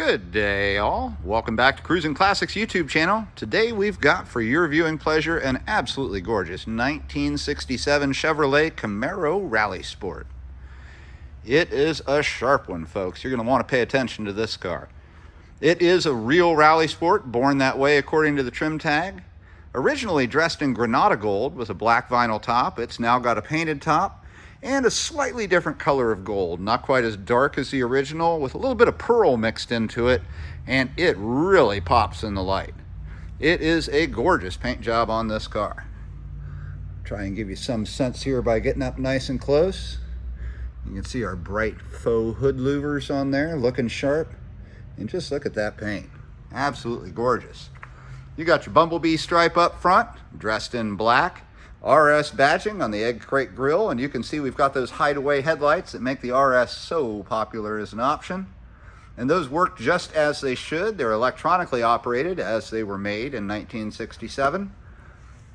Good day, all. Welcome back to Cruisin Classics YouTube channel. Today we've got for your viewing pleasure an absolutely gorgeous 1967 Chevrolet Camaro Rally Sport. It is a sharp one, folks. You're going to want to pay attention to this car. It is a real rally sport, born that way according to the trim tag. Originally dressed in Granada gold with a black vinyl top, it's now got a painted top and a slightly different color of gold. Not quite as dark as the original, with a little bit of pearl mixed into it, and it really pops in the light. It is a gorgeous paint job on this car. Try and give you some sense here by getting up nice and close. You can see our bright faux hood louvers on there, looking sharp. And just look at that paint. Absolutely gorgeous. You got your bumblebee stripe up front, dressed in black. RS badging on the egg crate grille, and you can see we've got those hideaway headlights that make the RS so popular as an option. And those work just as they should. They're electronically operated as they were made in 1967.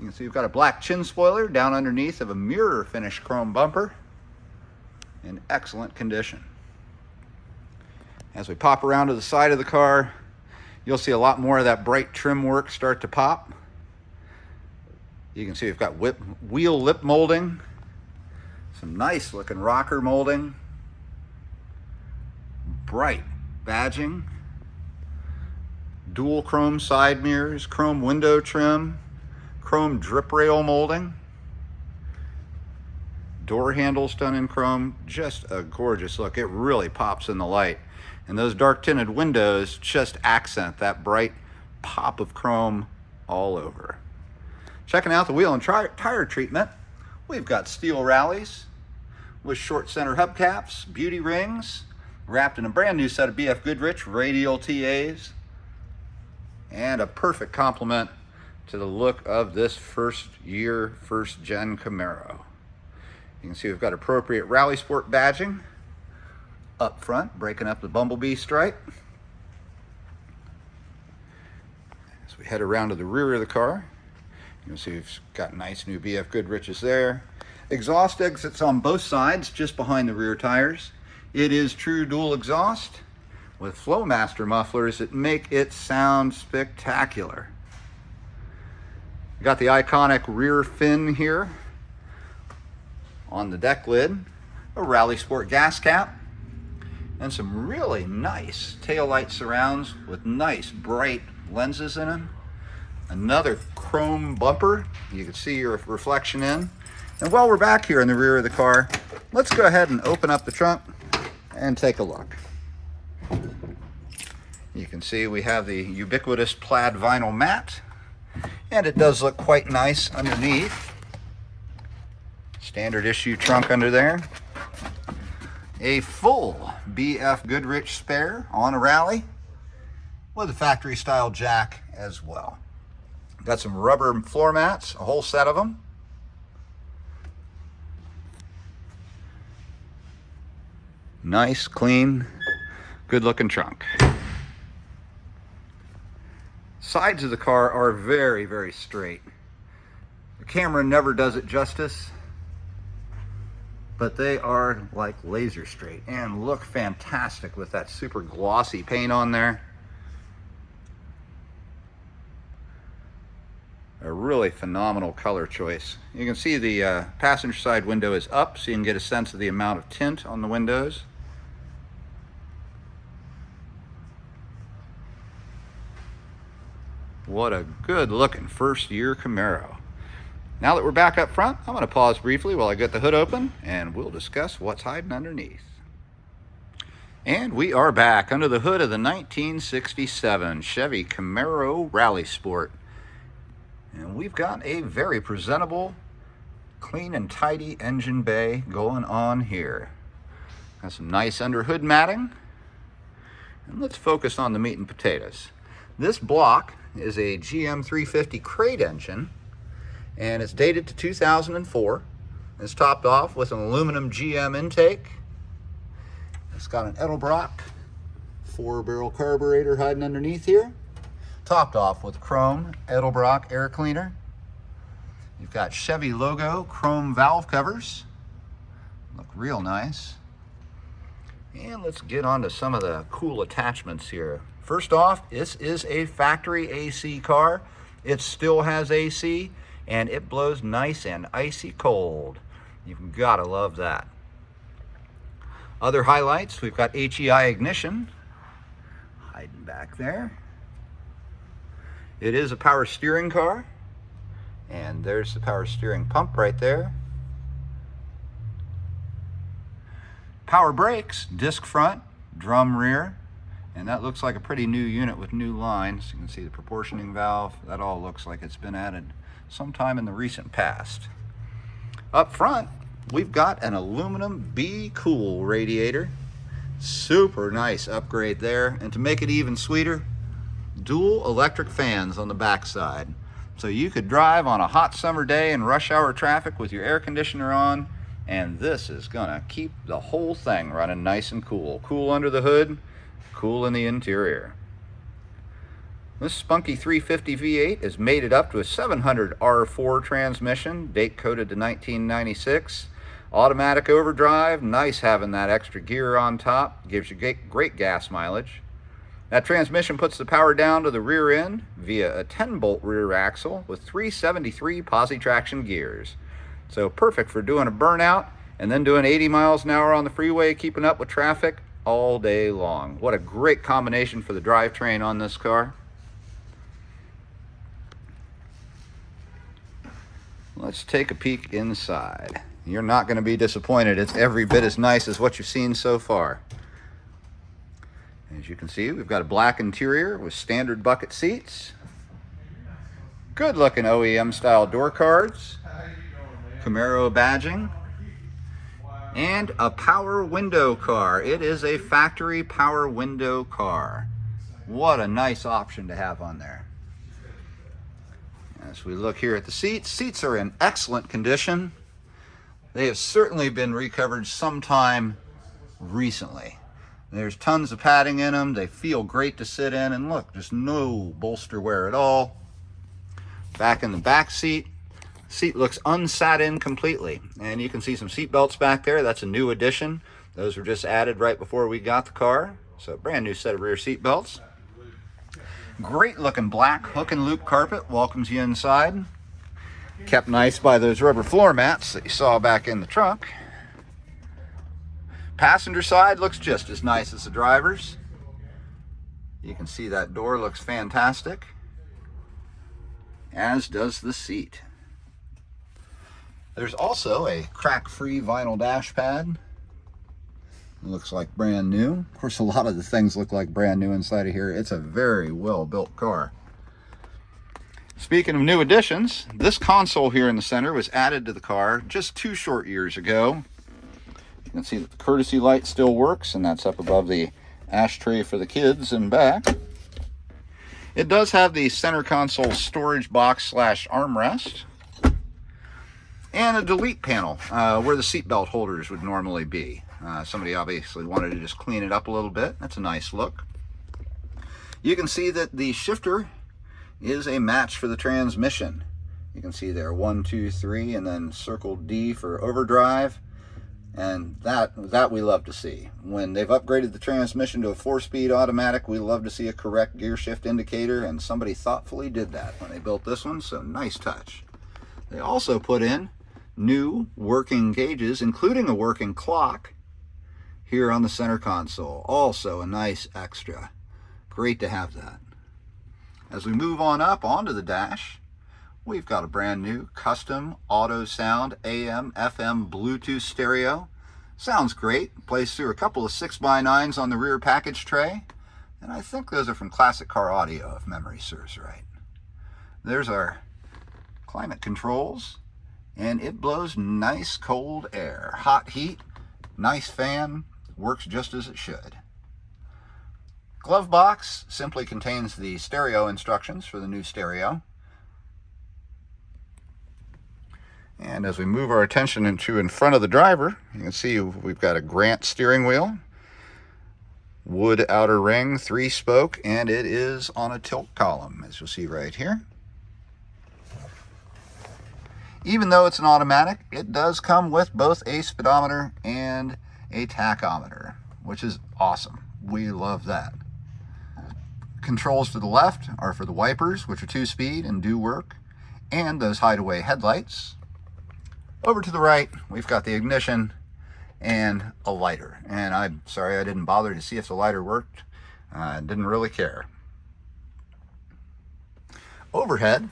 You can see we've got a black chin spoiler down underneath of a mirror finish chrome bumper in excellent condition. As we pop around to the side of the car, you'll see a lot more of that bright trim work start to pop. You can see we've got wheel lip molding, some nice looking rocker molding, bright badging, dual chrome side mirrors, chrome window trim, chrome drip rail molding, door handles done in chrome. Just a gorgeous look. It really pops in the light. And those dark tinted windows just accent that bright pop of chrome all over. Checking out the wheel and tire treatment, we've got steel rallies with short center hubcaps, beauty rings, wrapped in a brand new set of BF Goodrich radial TAs, and a perfect complement to the look of this first gen Camaro. You can see we've got appropriate rally sport badging up front, breaking up the bumblebee stripe. As we head around to the rear of the car, you can see we've got nice new BF Goodriches there. Exhaust exits on both sides, just behind the rear tires. It is true dual exhaust with Flowmaster mufflers that make it sound spectacular. We got the iconic rear fin here on the deck lid, a Rally Sport gas cap, and some really nice taillight surrounds with nice bright lenses in them. Another chrome bumper you can see your reflection in. And while we're back here in the rear of the car, let's go ahead and open up the trunk and take a look. You can see we have the ubiquitous plaid vinyl mat, and it does look quite nice underneath. Standard issue trunk under there. A full BF Goodrich spare on a Rally with a factory style jack as well. Got some rubber floor mats, a whole set of them. Nice, clean, good looking trunk. Sides of the car are very, very straight. The camera never does it justice, but they are like laser straight and look fantastic with that super glossy paint on there. A really phenomenal color choice. You can see the passenger side window is up, so you can get a sense of the amount of tint on the windows. What a good looking first year Camaro. Now that we're back up front, I'm going to pause briefly while I get the hood open, and we'll discuss what's hiding underneath. And we are back under the hood of the 1967 Chevy Camaro Rally Sport. And we've got a very presentable, clean and tidy engine bay going on here. Got some nice under hood matting. And let's focus on the meat and potatoes. This block is a GM 350 crate engine, and it's dated to 2004. It's topped off with an aluminum GM intake. It's got an Edelbrock 4-barrel carburetor hiding underneath here, topped off with chrome Edelbrock air cleaner. You've got Chevy logo chrome valve covers, look real nice. And let's get on to some of the cool attachments here. First off, this is a factory AC car. It still has AC, and it blows nice and icy cold. You've gotta love that. Other highlights, we've got HEI ignition, hiding back there. It is a power steering car, and there's the power steering pump right there. Power brakes, disc front, drum rear, and that looks like a pretty new unit with new lines. You can see the proportioning valve. That all looks like it's been added sometime in the recent past. Up front, we've got an aluminum Be Cool radiator. Super nice upgrade there. And to make it even sweeter, dual electric fans on the backside. So you could drive on a hot summer day in rush hour traffic with your air conditioner on, and this is gonna keep the whole thing running nice and cool. Cool under the hood, cool in the interior. This spunky 350 V8 is mated up to a 700 R4 transmission, date coded to 1996. Automatic overdrive, nice having that extra gear on top, gives you great gas mileage. That transmission puts the power down to the rear end via a 10-bolt rear axle with 373 posi traction gears. So perfect for doing a burnout and then doing 80 miles an hour on the freeway, keeping up with traffic all day long. What a great combination for the drivetrain on this car. Let's take a peek inside. You're not going to be disappointed. It's every bit as nice as what you've seen so far. As you can see, we've got a black interior with standard bucket seats. Good looking OEM style door cards. Camaro badging. And a power window car. It is a factory power window car. What a nice option to have on there. As we look here at the seats, seats are in excellent condition. They have certainly been recovered sometime recently. There's tons of padding in them. They feel great to sit in, and look, just no bolster wear at all. Back in the back seat, seat looks unsat in completely, and you can see some seat belts back there. That's a new addition. Those were just added right before we got the car. So brand new set of rear seat belts. Great looking black hook and loop carpet welcomes you inside. Kept nice by those rubber floor mats that you saw back in the trunk. Passenger side looks just as nice as the driver's. You can see that door looks fantastic, as does the seat. There's also a crack-free vinyl dash pad. It looks like brand new. Of course, a lot of the things look like brand new inside of here. It's a very well-built car. Speaking of new additions, this console here in the center was added to the car just 2 short years ago. You can see that the courtesy light still works, and that's up above the ashtray for the kids in back. It does have the center console storage box / armrest, and a delete panel where the seatbelt holders would normally be. Somebody obviously wanted to just clean it up a little bit. That's a nice look. You can see that the shifter is a match for the transmission. You can see there 1, 2, 3, and then circle D for overdrive. And that we love to see. When they've upgraded the transmission to a 4-speed automatic, we love to see a correct gear shift indicator, and somebody thoughtfully did that when they built this one, so nice touch. They also put in new working gauges, including a working clock here on the center console. Also a nice extra. Great to have that. As we move on up onto the dash, we've got a brand new custom auto sound AM, FM, Bluetooth stereo. Sounds great. Plays through a couple of 6x9s on the rear package tray. And I think those are from Classic Car Audio, if memory serves right. There's our climate controls, and it blows nice cold air. Hot heat, nice fan, works just as it should. Glove box simply contains the stereo instructions for the new stereo. And as we move our attention into in front of the driver, you can see we've got a Grant steering wheel, wood outer ring, 3-spoke, and it is on a tilt column, as you'll see right here. Even though it's an automatic, it does come with both a speedometer and a tachometer. which is awesome. We love that. Controls to the left are for the wipers, which are 2-speed and do work, and those hideaway headlights. Over to the right, we've got the ignition and a lighter. And I'm sorry I didn't bother to see if the lighter worked. I didn't really care. Overhead,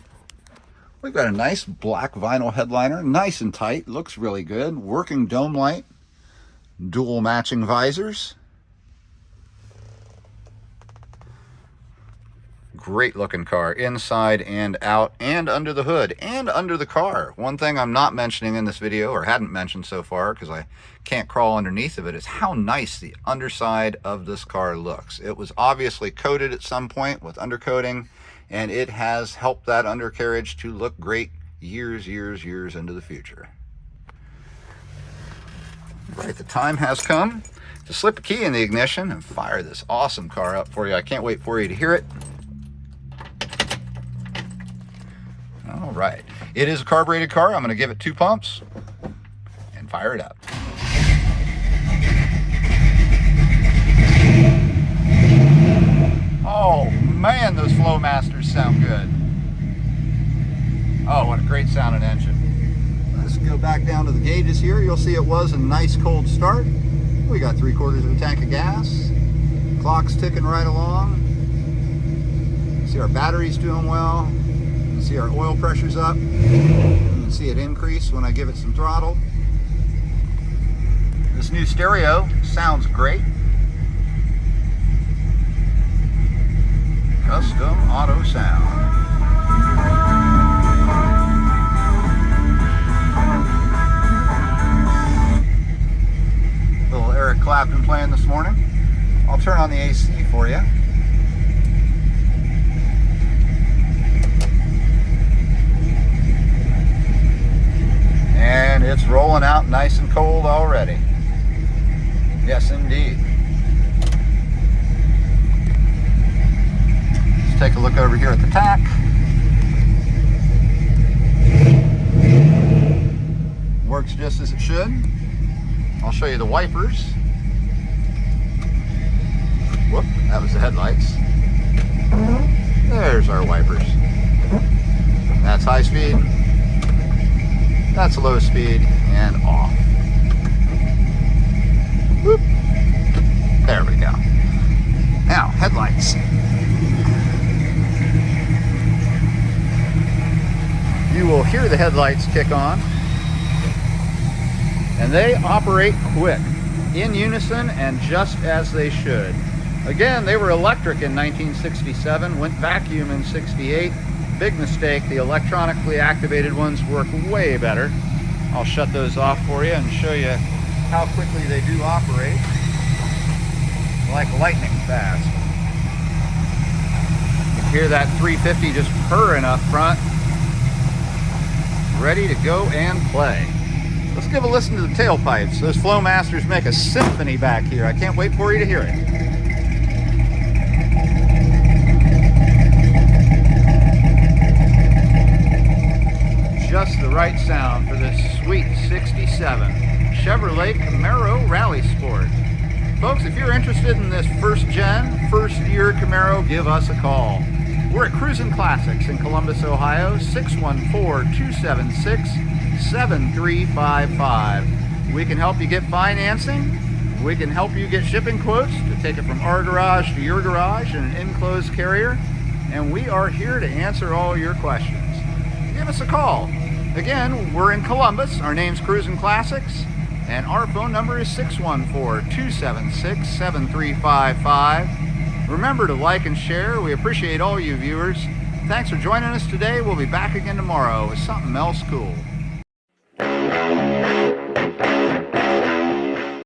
we've got a nice black vinyl headliner, nice and tight, looks really good. Working dome light, dual matching visors. Great looking car, inside and out, and under the hood, and under the car. One thing I'm not mentioning in this video, or hadn't mentioned so far, because I can't crawl underneath of it, is how nice the underside of this car looks. It was obviously coated at some point with undercoating, and it has helped that undercarriage to look great years into the future. Right, the time has come to slip a key in the ignition and fire this awesome car up for you. I can't wait for you to hear it. All right, it is a carbureted car. I'm going to give it 2 pumps and fire it up. Oh man, those Flowmasters sound good. Oh, what a great sounding engine. Let's go back down to the gauges here. You'll see it was a nice cold start. We got 3/4 of a tank of gas. Clock's ticking right along. See our battery's doing well. You can see our oil pressure's up. You can see it increase when I give it some throttle. This new stereo sounds great. Custom auto sound. Little Eric Clapton playing this morning. I'll turn on the AC for you. And it's rolling out nice and cold already. Yes, indeed. Let's take a look over here at the tack. Works just as it should. I'll show you the wipers. Whoop, that was the headlights. There's our wipers. That's high speed. That's low speed and off. Whoop. There we go. Now, headlights. You will hear the headlights kick on, and they operate quick, in unison and just as they should. Again, they were electric in 1967, went vacuum in 68. Big mistake, the electronically activated ones work way better. I'll shut those off for you and show you how quickly they do operate. Like lightning fast. You hear that 350 just purring up front. Ready to go and play. Let's give a listen to the tailpipes. Those Flowmasters make a symphony back here. I can't wait for you to hear it. Just the right sound for this sweet 67 Chevrolet Camaro Rally Sport. Folks, if you're interested in this first year Camaro, give us a call. We're at Cruisin Classics in Columbus, Ohio, 614-276-7355. We can help you get financing. We can help you get shipping quotes to take it from our garage to your garage in an enclosed carrier. And we are here to answer all your questions. Give us a call. Again, we're in Columbus. Our name's Cruisin Classics, and our phone number is 614-276-7355. Remember to like and share. We appreciate all you viewers. Thanks for joining us today. We'll be back again tomorrow with something else cool.